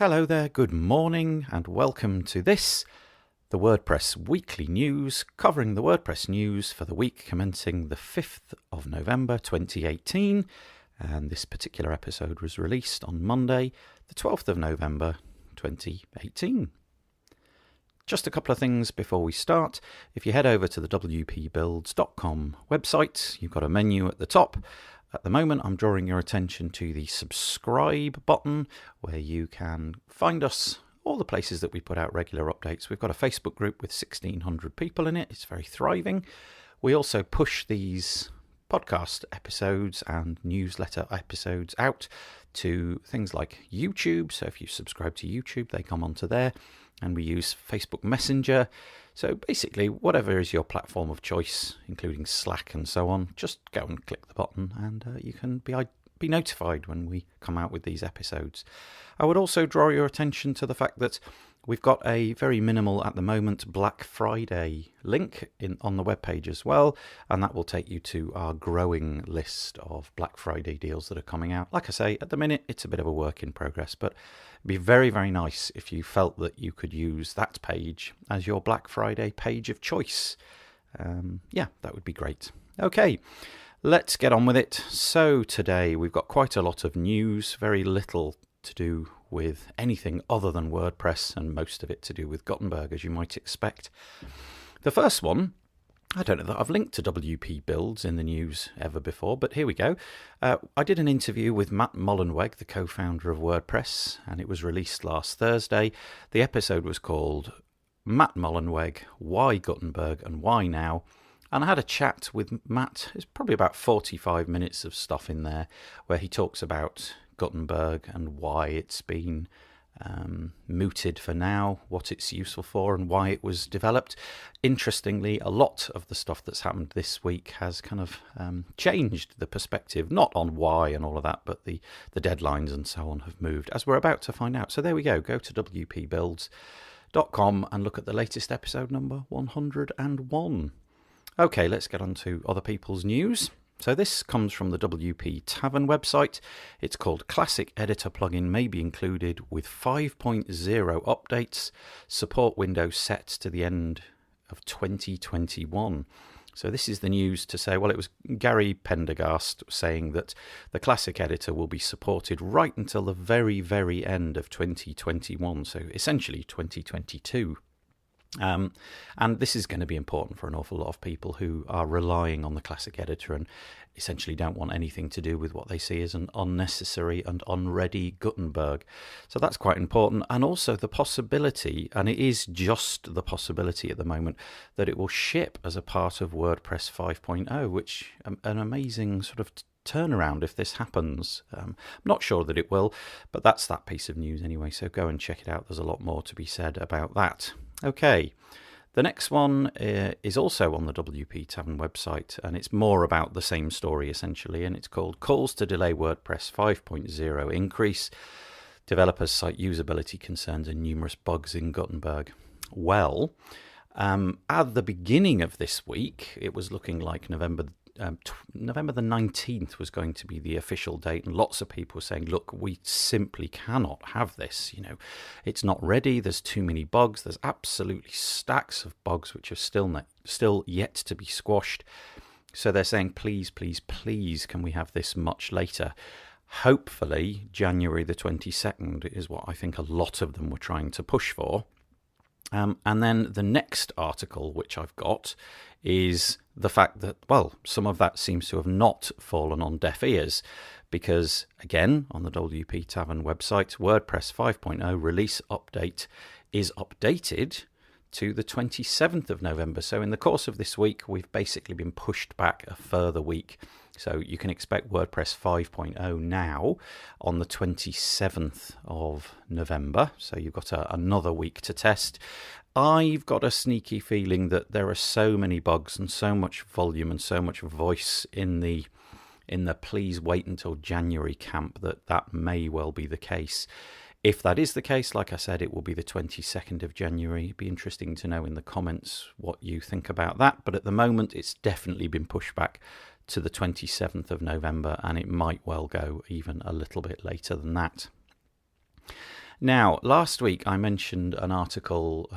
Hello there, good morning, and welcome to this, the WordPress Weekly News, covering the WordPress news for the week commencing the 5th of November 2018, and this particular episode was released on Monday, the 12th of November 2018. Just a couple of things before we start. If you head over to the wpbuilds.com website, you've got a menu at the top. At the moment, I'm drawing your attention to the subscribe button, where you can find us, all the places that we put out regular updates. We've got a Facebook group with 1,600 people in it. It's very thriving. We also push these podcast episodes and newsletter episodes out to things like YouTube. So if you subscribe to YouTube, they come onto there. And we use Facebook Messenger. So basically, whatever is your platform of choice, including Slack and so on, just go and click the button and you can be notified when we come out with these episodes. I would also draw your attention to the fact that we've got a very minimal, at the moment, Black Friday link on the webpage as well, and that will take you to our growing list of Black Friday deals that are coming out. Like I say, at the minute, it's a bit of a work in progress, but it'd be very, very nice if you felt that you could use that page as your Black Friday page of choice. Yeah, that would be great. Okay, let's get on with it. So today we've got quite a lot of news, very little to do with anything other than WordPress, and most of it to do with Gutenberg, as you might expect. The first one, I don't know that I've linked to WP Builds in the news ever before, but here we go. I did an interview with Matt Mullenweg, the co-founder of WordPress, and it was released last Thursday. The episode was called Matt Mullenweg, Why Gutenberg and Why Now? And I had a chat with Matt. It's probably about 45 minutes of stuff in there where he talks about Gutenberg and why it's been mooted for now, what it's useful for and why it was developed. Interestingly, a lot of the stuff that's happened this week has kind of changed the perspective, not on why and all of that, but the deadlines and so on have moved, as we're about to find out. So there we go. Go to wpbuilds.com and look at the latest episode number 101. Okay, let's get on to other people's news. So this comes from the WP Tavern website. It's called Classic Editor plugin may be included with 5.0 updates. Support window set to the end of 2021. So this is the news to say, well, it was Gary Pendergast saying that the Classic Editor will be supported right until the very, very end of 2021. So essentially 2022. And this is going to be important for an awful lot of people who are relying on the Classic Editor and essentially don't want anything to do with what they see as an unnecessary and unready Gutenberg. So that's quite important. And also the possibility, and it is just the possibility at the moment, that it will ship as a part of WordPress 5.0, which an amazing sort of turnaround if this happens. I'm not sure that it will, but that's that piece of news anyway. So go and check it out. There's a lot more to be said about that. Okay, the next one is also on the WP Tavern website, and it's more about the same story essentially, and it's called Calls to Delay WordPress 5.0 Increase. Developers cite usability concerns and numerous bugs in Gutenberg. Well, at the beginning of this week, it was looking like November the 19th was going to be the official date, and lots of people were saying, look, we simply cannot have this, it's not ready, there's too many bugs, there's absolutely stacks of bugs which are still yet to be squashed. So they're saying, please, can we have this much later? Hopefully January the 22nd is what I think a lot of them were trying to push for. And then the next article which I've got is the fact that, well, some of that seems to have not fallen on deaf ears because, again, on the WP Tavern website, WordPress 5.0 release update is updated to the 27th of November. So in the course of this week, we've basically been pushed back a further week. So you can expect WordPress 5.0 now on the 27th of November. So you've got another week to test. I've got a sneaky feeling that there are so many bugs and so much volume and so much voice in the please wait until January camp that may well be the case. If that is the case, like I said, it will be the 22nd of January. It'd be interesting to know in the comments what you think about that. But at the moment, it's definitely been pushed back to the 27th of November, and it might well go even a little bit later than that. Now, last week I mentioned an article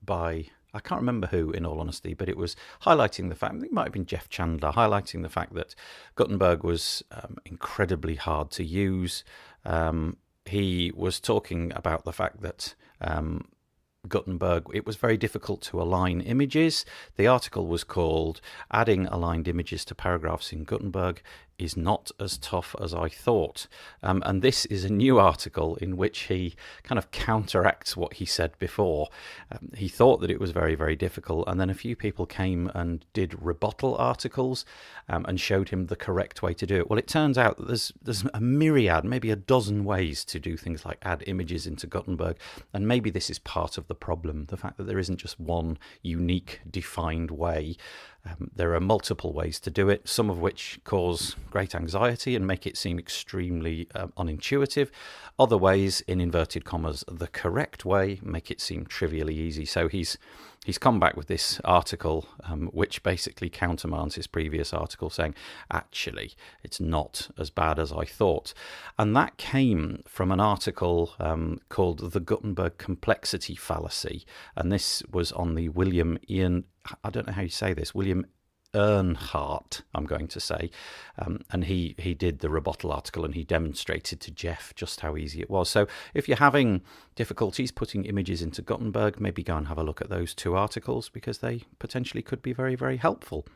by, I can't remember who, in all honesty, but it was highlighting the fact, it might have been Jeff Chandler, highlighting the fact that Gutenberg was incredibly hard to use. He was talking about the fact that Gutenberg, it was very difficult to align images. The article was called "Adding Aligned Images to Paragraphs in Gutenberg is Not as Tough as I Thought." And this is a new article in which he kind of counteracts what he said before. He thought that it was very, very difficult, and then a few people came and did rebuttal articles and showed him the correct way to do it. Well, it turns out that there's a myriad, maybe a dozen ways to do things like add images into Gutenberg, and maybe this is part of the problem, the fact that there isn't just one unique defined way. There are multiple ways to do it, some of which cause great anxiety and make it seem extremely unintuitive. Other ways, in inverted commas, the correct way, make it seem trivially easy. So he's come back with this article which basically countermands his previous article, saying, actually, it's not as bad as I thought. And that came from an article called The Gutenberg Complexity Fallacy. And this was on the I don't know how you say this, William Earnhardt, I'm going to say, and he did the rebuttal article, and he demonstrated to Jeff just how easy it was. So if you're having difficulties putting images into Gutenberg, maybe go and have a look at those two articles, because they potentially could be very, very helpful.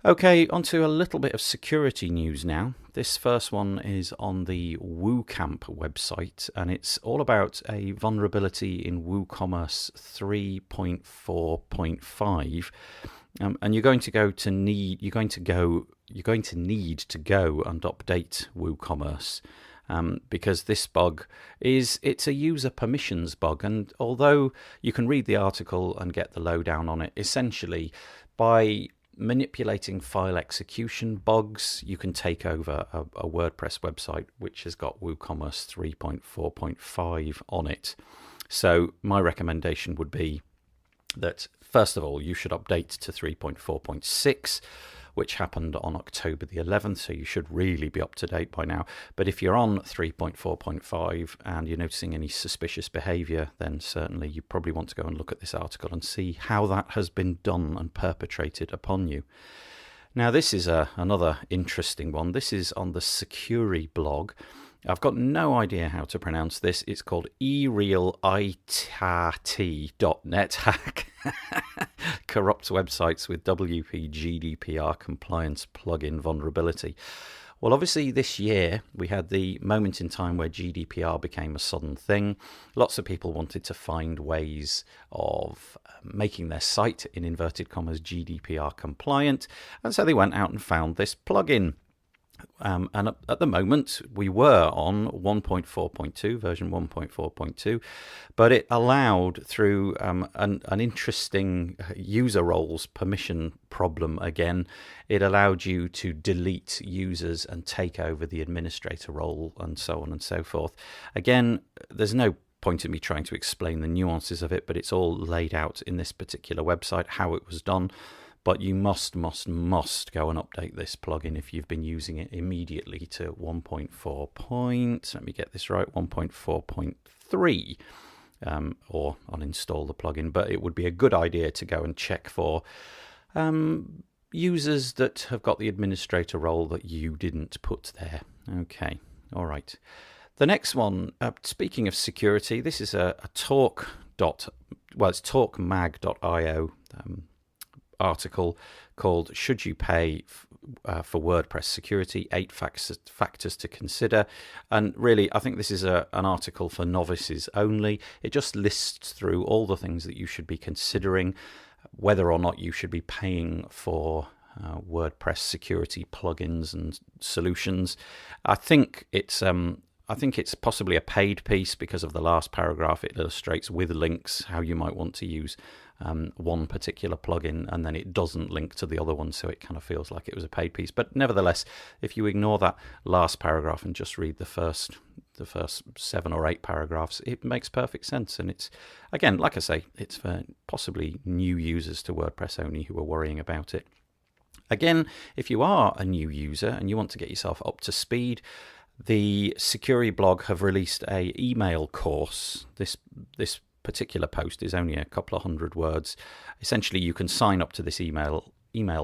Okay, on to a little bit of security news now. This first one is on the WooCamp website, and it's all about a vulnerability in WooCommerce 3.4.5. And you're going to need to go and update WooCommerce. Because this bug it's a user permissions bug, and although you can read the article and get the lowdown on it, essentially by manipulating file execution bugs, you can take over a WordPress website which has got WooCommerce 3.4.5 on it. So my recommendation would be that, first of all, you should update to 3.4.6, which happened on October the 11th, so you should really be up to date by now. But if you're on 3.4.5 and you're noticing any suspicious behavior, then certainly you probably want to go and look at this article and see how that has been done and perpetrated upon you. Now, this is another interesting one. This is on the Securi blog. I've got no idea how to pronounce this. It's called erealite.net hack. Corrupts websites with WP GDPR compliance plugin vulnerability. Well, obviously this year we had the moment in time where GDPR became a sudden thing. Lots of people wanted to find ways of making their site, in inverted commas, GDPR compliant, and so they went out and found this plugin. And at the moment, we were on 1.4.2, version 1.4.2, but it allowed, through an interesting user roles permission problem again, it allowed you to delete users and take over the administrator role and so on and so forth. Again, there's no point in me trying to explain the nuances of it, but it's all laid out in this particular website, how it was done. But you must go and update this plugin if you've been using it immediately to 1.4. Let me get this right, 1.4.3, or uninstall the plugin. But it would be a good idea to go and check for users that have got the administrator role that you didn't put there. Okay, all right. The next one, speaking of security, this is a it's talkmag.io article called "Should You Pay for WordPress Security? 8 factors to consider." And really, I think this is an article for novices only. It just lists through all the things that you should be considering, whether or not you should be paying for WordPress security plugins and solutions. I think it's possibly a paid piece because of the last paragraph. It illustrates with links how you might want to use one particular plugin, and then it doesn't link to the other one, so it kind of feels like it was a paid piece. But nevertheless, if you ignore that last paragraph and just read the first 7 or 8 paragraphs, it makes perfect sense. And it's, again, like I say, it's for possibly new users to WordPress only who are worrying about it. Again, if you are a new user and you want to get yourself up to speed, The Security blog have released a email course. This particular post is only a couple of hundred words. Essentially, you can sign up to this email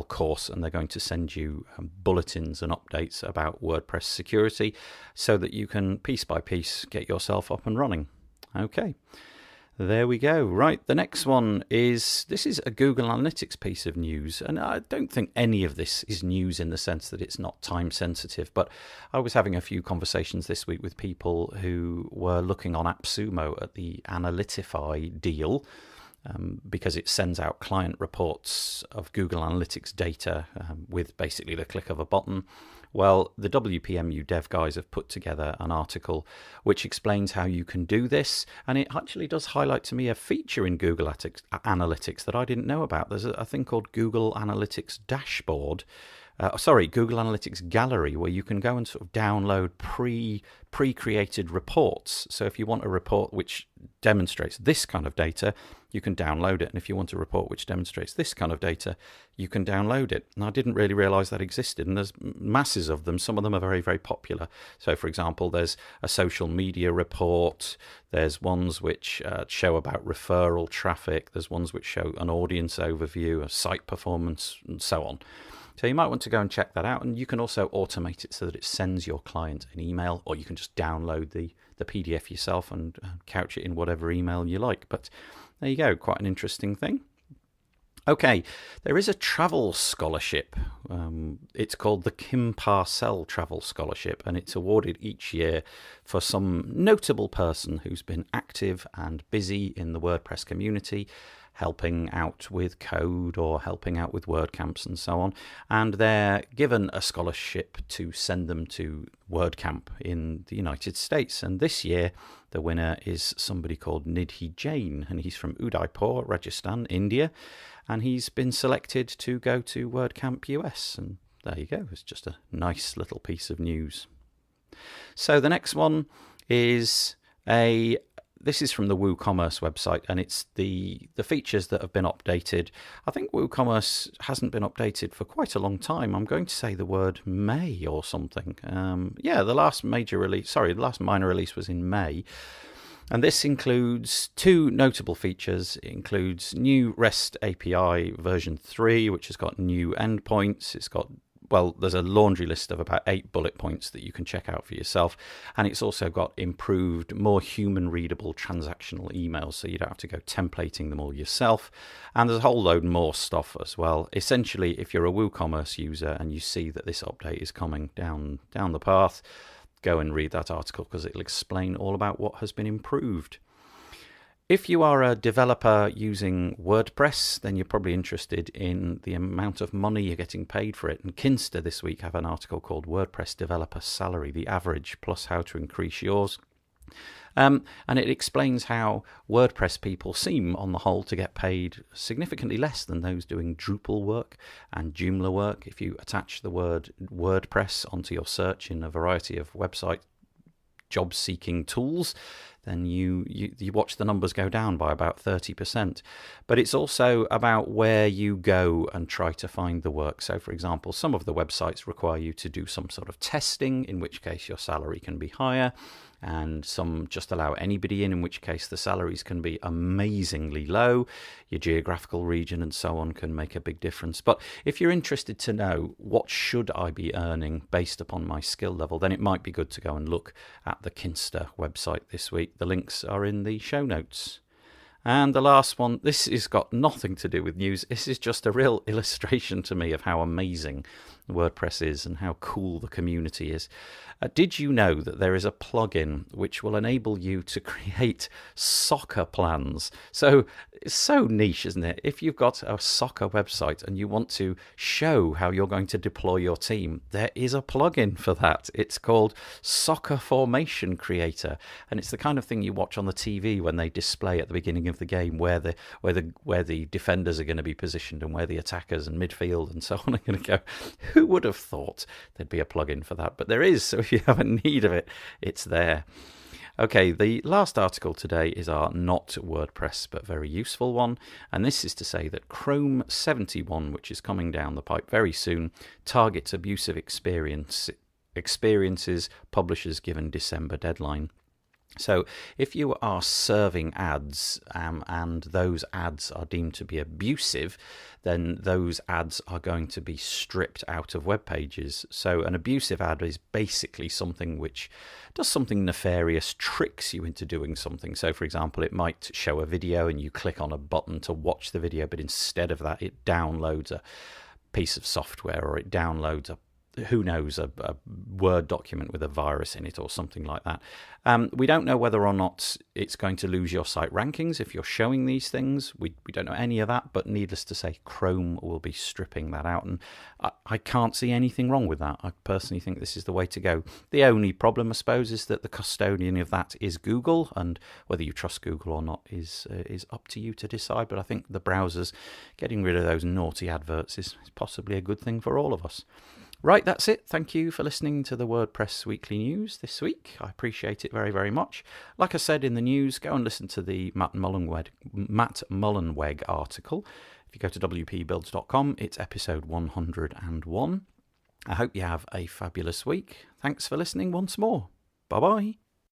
course, and they're going to send you bulletins and updates about WordPress security so that you can piece by piece get yourself up and running. Okay, there we go. Right, the next one is, this is a Google Analytics piece of news, and I don't think any of this is news in the sense that it's not time sensitive, but I was having a few conversations this week with people who were looking on AppSumo at the Analytify deal, because it sends out client reports of Google Analytics data with basically the click of a button. Well, the WPMU dev guys have put together an article which explains how you can do this, and it actually does highlight to me a feature in Google Analytics that I didn't know about. There's a thing called Google Analytics Dashboard, Google Analytics Gallery, where you can go and sort of download pre-created reports. So if you want a report which demonstrates this kind of data, you can download it. And if you want a report which demonstrates this kind of data, you can download it. And I didn't really realize that existed. And there's masses of them. Some of them are very, very popular. So, for example, there's a social media report. There's ones which show about referral traffic. There's ones which show an audience overview, a site performance, and so on. So you might want to go and check that out, and you can also automate it so that it sends your client an email, or you can just download the PDF yourself and couch it in whatever email you like. But there you go, quite an interesting thing. Okay, there is a travel scholarship. It's called the Kim Parcell Travel Scholarship, and it's awarded each year for some notable person who's been active and busy in the WordPress community, helping out with code or helping out with WordCamps and so on. And they're given a scholarship to send them to WordCamp in the United States. And this year, the winner is somebody called Nidhi Jain, and he's from Udaipur, Rajasthan, India. And he's been selected to go to WordCamp US. And there you go. It's just a nice little piece of news. So the next one is this is from the WooCommerce website, and it's the features that have been updated. I think WooCommerce hasn't been updated for quite a long time. I'm going to say the word May or something. The last minor release was in May. And this includes two notable features. It includes new REST API version 3, which has got new endpoints. It's got, there's a laundry list of about 8 bullet points that you can check out for yourself. And it's also got improved, more human-readable transactional emails, so you don't have to go templating them all yourself. And there's a whole load more stuff as well. Essentially, if you're a WooCommerce user and you see that this update is coming down the path, go and read that article because it'll explain all about what has been improved. If you are a developer using WordPress, then you're probably interested in the amount of money you're getting paid for it. And Kinsta this week have an article called WordPress Developer Salary, the Average, plus How to Increase Yours. And it explains how WordPress people seem, on the whole, to get paid significantly less than those doing Drupal work and Joomla work. If you attach the word WordPress onto your search in a variety of website job-seeking tools, then you watch the numbers go down by about 30%. But it's also about where you go and try to find the work. So, for example, some of the websites require you to do some sort of testing, in which case your salary can be higher, and some just allow anybody in which case the salaries can be amazingly low. Your geographical region and so on can make a big difference. But if you're interested to know what should I be earning based upon my skill level, then it might be good to go and look at the Kinsta website this week. The links are in the show notes. And the last one, this has got nothing to do with news. This is just a real illustration to me of how amazing WordPress is and how cool the community is. Did you know that there is a plugin which will enable you to create soccer plans? So it's so niche, isn't it? If you've got a soccer website and you want to show how you're going to deploy your team, there is a plugin for that. It's called Soccer Formation Creator, and it's the kind of thing you watch on the TV when they display at the beginning of the game where the defenders are going to be positioned and where the attackers and midfield and so on are going to go. Who would have thought there'd be a plugin for that? But there is, so if you have a need of it, it's there. Okay, the last article today is our not WordPress but very useful one, and this is to say that Chrome 71, which is coming down the pipe very soon, targets abusive experience experiences, publishers given December deadline. So if you are serving ads and those ads are deemed to be abusive, then those ads are going to be stripped out of web pages. So an abusive ad is basically something which does something nefarious, tricks you into doing something. So for example, it might show a video and you click on a button to watch the video, but instead of that, it downloads a piece of software, or it downloads a Word document with a virus in it or something like that. We don't know whether or not it's going to lose your site rankings if you're showing these things. We don't know any of that, but needless to say, Chrome will be stripping that out, and I can't see anything wrong with that. I personally think this is the way to go. The only problem, I suppose, is that the custodian of that is Google, and whether you trust Google or not is up to you to decide, but I think the browsers getting rid of those naughty adverts is possibly a good thing for all of us. Right, that's it. Thank you for listening to the WordPress Weekly News this week. I appreciate it very, very much. Like I said in the news, go and listen to the Matt Mullenweg article. If you go to wpbuilds.com, it's episode 101. I hope you have a fabulous week. Thanks for listening once more. Bye-bye.